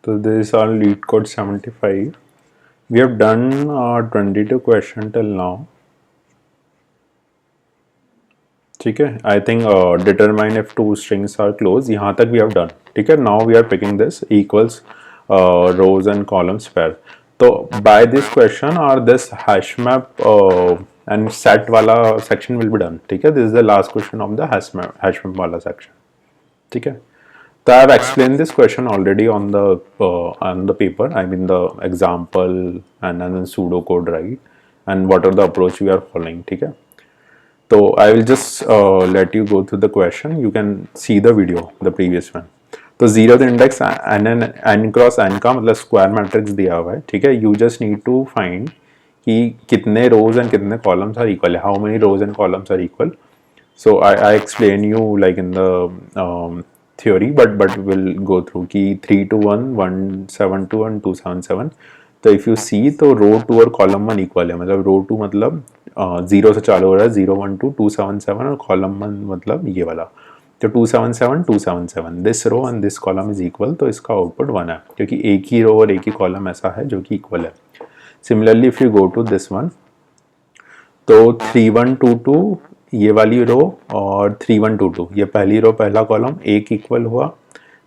So this is all lead code 75. We have done 22 question till now. ठीक है, I think determine if two strings are close, यहाँ तक we have done. ठीक है, now we are picking this equals rows and columns pair. तो by this question और this hash map and set वाला section will be done. ठीक है, this is the last question of the hash map वाला section. ठीक है, so I have explained this question already on the paper. I mean the example and then pseudocode, right? And what are the approach we are following? ठीक है. So I will just let you go through the question. You can see the video, the previous one. तो zero index n cross n का मतलब square matrix दिया हुआ है. ठीक है, you just need to find कि कितने रोज एंड कितने कॉलम्स आर इक्वल है. How many rows and columns are equal. So I explain you like in the theory, but we'll go through कि 3 to 1, 172 and 277. तो if you see तो रो 2 और column 1 equal है. मतलब रो 2 मतलब 0 से चालू हो रहा है 012 277 और कॉलम 1 मतलब ये वाला. तो 277 277 this row and this column is equal. तो इसका आउटपुट 1 है क्योंकि एक ही रो और एक ही कॉलम ऐसा है जो कि इक्वल है. Similarly if you go to this one तो 3122 ये वाली रो और 3122 ये पहली रो पहला कॉलम एक इक्वल हुआ.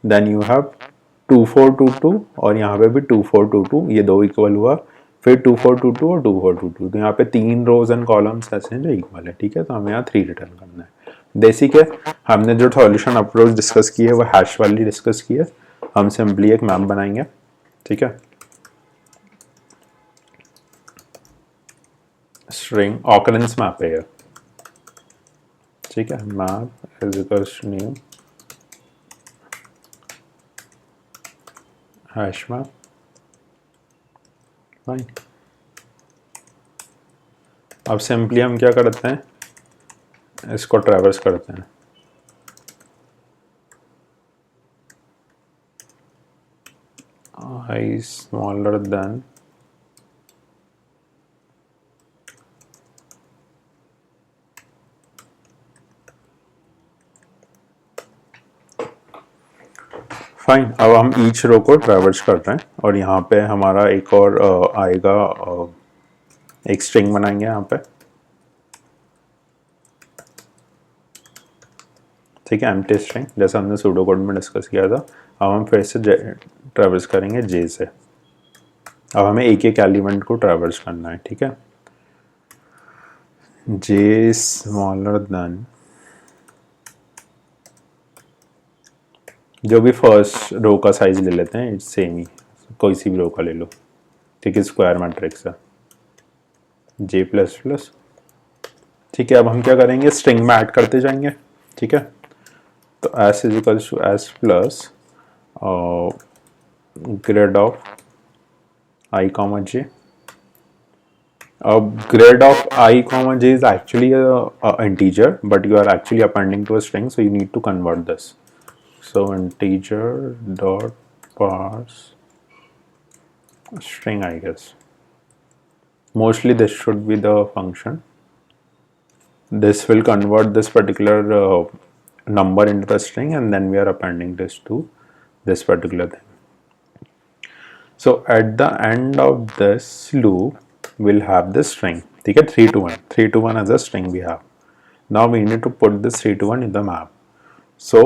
देन यू हैव 2422 और यहाँ पे भी 2422 ये दो इक्वल हुआ. फिर 2422 और 2422 तो यहाँ पे तीन रोज एंड कॉलम्स ऐसे हैं जो इक्वल है. ठीक है, तो हमें यहाँ 3 रिटर्न करना है. बेसिक है. हमने जो सॉल्यूशन अप्रोच डिस्कस की है वो हैश वाली डिस्कस की है. हम सिंपली एक मैप बनाएंगे. ठीक है, स्ट्रिंग ऑकरेंस मैप है ये. ठीक है, map is equals to new hash map. Fine. अब सिंपली हम क्या करते हैं, इसको ट्रैवर्स करते हैं. I smaller than fine. अब हम ईच रो को ट्रैवर्स कर रहे हैं और यहाँ पे हमारा एक और आएगा, एक स्ट्रिंग बनाएंगे यहाँ पे. ठीक है, एम्प्टी स्ट्रिंग जैसा हमने सूडो कोड में डिस्कस किया था. अब हम फिर से ट्रैवर्स करेंगे जे से. अब हमें एक एक एलिमेंट को ट्रैवर्स करना है. ठीक है, जे स्मॉलर देन जो भी फर्स्ट रो का साइज ले लेते हैं, इट्स सेम ही, कोई सी भी रो का ले लो. ठीक है, स्क्वायर मैट्रिक्स है जे प्लस प्लस. ठीक है, अब हम क्या करेंगे, स्ट्रिंग में ऐड करते जाएंगे. ठीक है, तो S is equals to S plus grid of I comma J. Grid of I comma J is actually a integer, but you are actually appending to a string, so you need to convert this. So integer dot parse string, I guess. Mostly this should be the function. This will convert this particular number into the string, and then we are appending this to this particular thing. So at the end of this loop, we'll have this string. ठीक है, 3 to 1. 3 to 1 as a string we have. Now we need to put this 3 to 1 in the map. So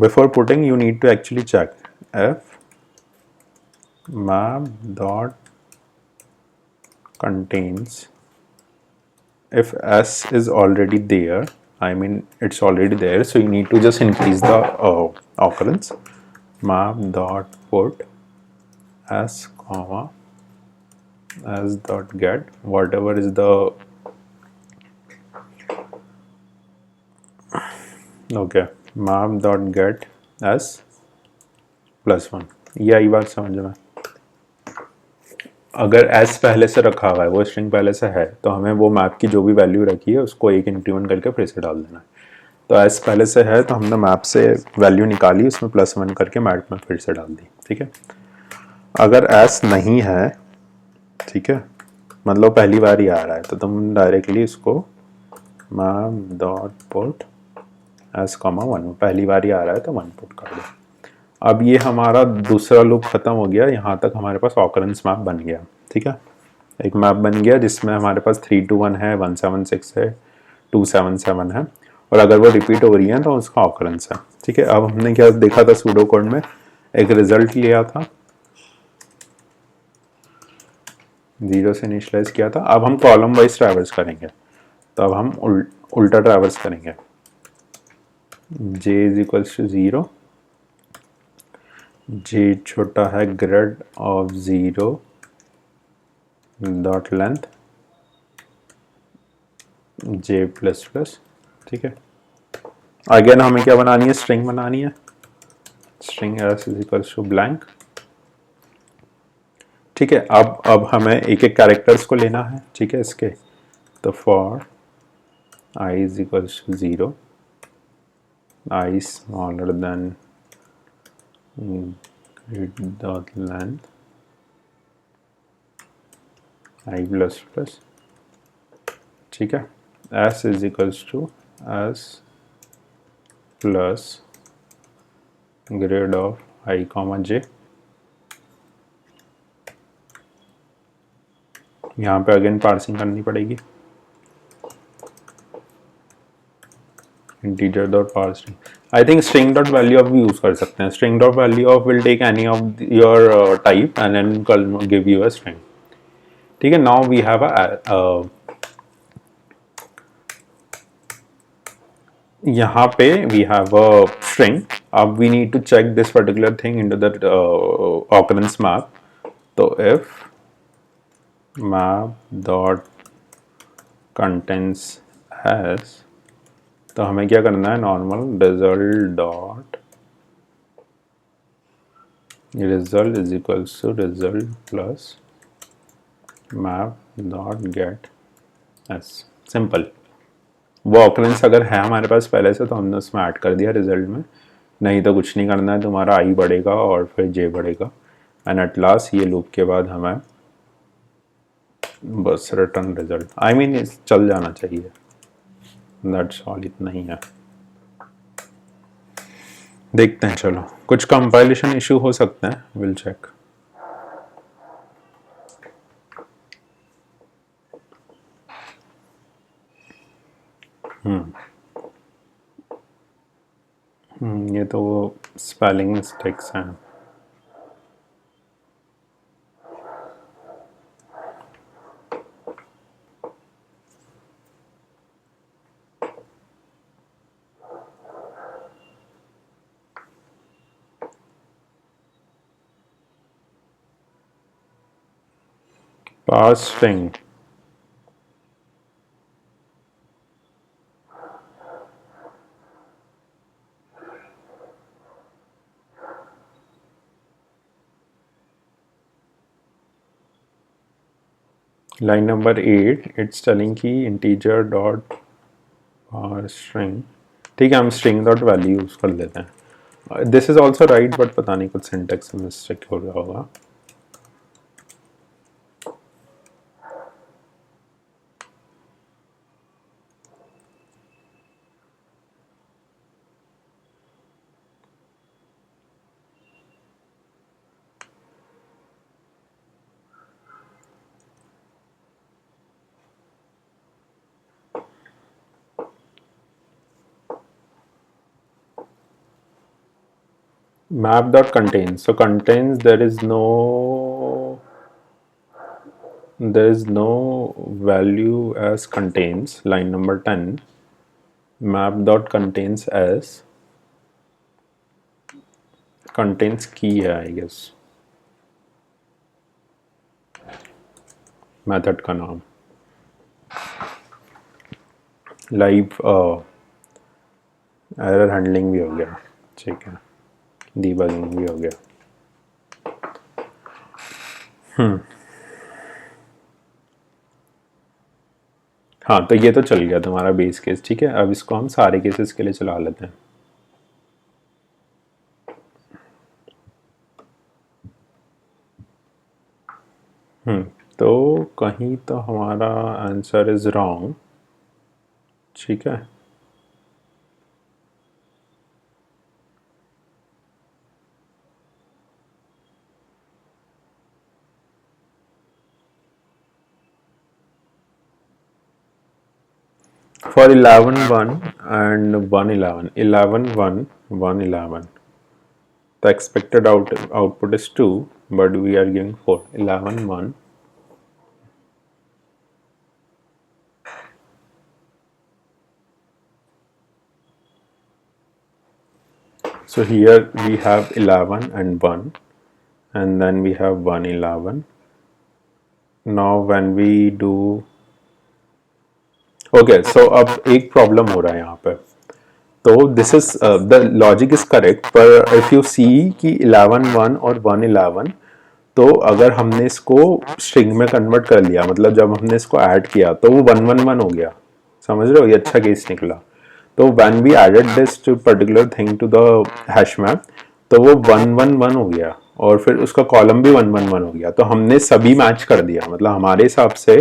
before putting, you need to actually check if map dot contains, if s is already there, I mean it's already there, so you need to just increase the occurrence. Map dot put s comma as dot get whatever is the okay, map dot get as +1. ये आई बात समझ में. अगर s पहले से रखा हुआ है, वो स्ट्रिंग पहले से है, तो हमें वो मैप की जो भी वैल्यू रखी है उसको एक इंक्रीमेंट करके फिर से डाल देना है. तो s पहले से है तो हमने मैप से वैल्यू निकाली, उसमें +1 करके मैप में फिर से डाल दी. ठीक है, अगर s नहीं है, ठीक है, मतलब पहली बार ही आ रहा है, तो तुम डायरेक्टली इसको map dot put s comma 1, पहली बार ही आ रहा है तो 1 पुट कर दो. अब ये हमारा दूसरा लूप खत्म हो गया, यहाँ तक हमारे पास ऑकरेंस मैप बन गया। ठीक है, एक मैप बन गया जिसमें हमारे पास 321 है, 176 है, 277 है, और अगर वो रिपीट हो रही है तो उसका ऑकरेंस है। ठीक है, अब हमने क्या देखा था सूडो कोड में, एक रिजल्ट लिया था, 0 से इनिशियलाइज किया था। अब हम कॉलम वाइज ट्रैवर्स करेंगे, तो अब हम उल्टा ट्रैवर्स करेंगे। j is equals to 0, j छोटा है grid of 0 dot length j plus plus. ठीक है, अगेन हमें क्या बनानी है, स्ट्रिंग बनानी है, string s is equals to blank. ठीक है, अब हमें एक एक कैरेक्टर्स को लेना है। ठीक है, इसके तो for I is equals to 0, I smaller than grid dot length I plus plus। ठीक है, s is equals to s plus grade of I comma j। यहाँ पे अगेन पार्सिंग करनी पड़ेगी, integer dot parse string. I think string dot value of भी use कर सकते हैं। String dot value of will take any of your type and then give you a string. ठीक है, नाउ वी हैव अ यहाँ पे we have a string. अब we need to check this particular thing into the occurrence map. तो if map dot contents has, तो हमें क्या करना है, normal result dot result is equals to result plus map dot get S. Simple, वो occurrence अगर है हमारे पास पहले से तो हमने उसमें ऐड कर दिया रिजल्ट में, नहीं तो कुछ नहीं करना है, तुम्हारा आई बढ़ेगा और फिर जे बढ़ेगा एंड एट लास्ट ये लूप के बाद हमें बस रिटर्न रिजल्ट। आई मीन चल जाना चाहिए, दैट्स ऑल, इतना ही है। देखते हैं, चलो कुछ कंपाइलेशन इशू हो सकते हैं, विल चेक। ये तो वो स्पेलिंग मिस्टेक्स हैं। Pass string, line number 8 it's telling की इंटीजर डॉट स्ट्रिंग। ठीक है, हम स्ट्रिंग डॉट वैल्यू यूज कर लेते हैं। This is also right, but पता नहीं कुछ सिंटेक्स मिस्टेक हो गया होगा। Map dot contains, so contains there is no value as contains, line number 10। map dot contains as contains key है आई गेस, मेथड का नाम। लाइव एरर हैंडलिंग भी हो गया, ठीक है, डीबगिंग भी हो गया। हाँ, तो ये तो चल गया तुम्हारा बेस केस। ठीक है, अब इसको हम सारे केसेस के लिए चला लेते हैं। तो कहीं तो हमारा आंसर इज रॉन्ग। ठीक है, for 11 1 and 1 11 11 1 1 11, the expected output is 2, but we are giving 4 11 1. So here we have 11 and 1, and then we have 1 11. Now when we do, okay, so अब एक प्रॉब्लम हो रहा है यहाँ पे. तो this is the logic is correct, पर if you see कि 11 1 और 1 11, तो अगर हमने इसको स्ट्रिंग में कन्वर्ट कर लिया, मतलब जब हमने इसको ऐड किया तो वो 1 1 1 हो गया. समझ रहे हो, ये अच्छा केस निकला. तो when we added this to particular thing to the hash map, तो वो 1 1 1 हो गया, और फिर उसका कॉलम भी 1 1 1 हो गया. तो हमने सभी मैच कर दिया, मतलब हमारे हिसाब से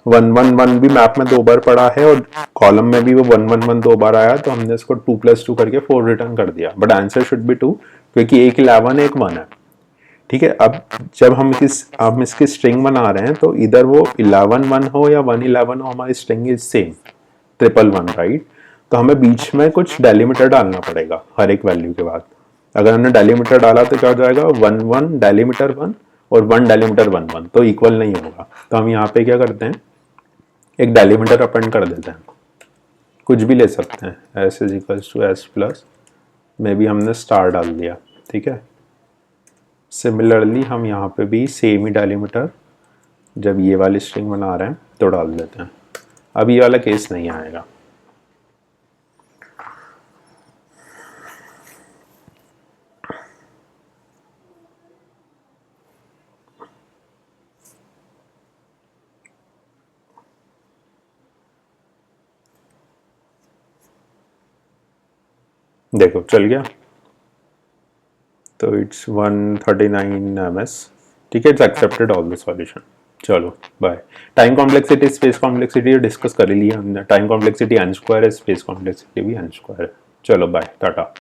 1 1 1 भी मैप में 2 बार पड़ा है और कॉलम में भी वो 1 1 1 2 बार आया, तो हमने इसको 2 + 2 करके 4 रिटर्न कर दिया. बट आंसर शुड बी 2, क्योंकि एक 11 एक 1 है. ठीक है, अब जब हम इसकी स्ट्रिंग बना रहे हैं, तो इधर वो 11 1 हो या 1 11 हो, हमारी स्ट्रिंग इज सेम, 1 1 1, राइट. तो हमें बीच में कुछ डेलीमीटर डालना पड़ेगा हर एक वैल्यू के बाद. अगर हमने डेलीमीटर डाला तो क्या हो जाएगा, 1 1 डेलीमीटर 1 और 1 डेलीमीटर 1 1, तो इक्वल नहीं होगा. तो हम यहाँ पे क्या करते हैं, एक डेलीमीटर अपेंड कर देते हैं. कुछ भी ले सकते हैं, s is equals to s plus, में भी हमने स्टार डाल दिया. ठीक है, सिमिलरली हम यहाँ पे भी सेम ही डेलीमीटर जब ये वाली स्ट्रिंग बना रहे हैं तो डाल देते हैं. अब ये वाला केस नहीं आएगा. देखो चल गया, तो इट्स 139 ms. ठीक है, it's accepted all the solution. चलो bye. Time complexity space complexity discuss कर लिया हमने. टाइम कॉम्प्लेक्सिटी n² है, स्पेस कॉम्प्लेक्सिटी भी n² है. चलो बाय, टाटा.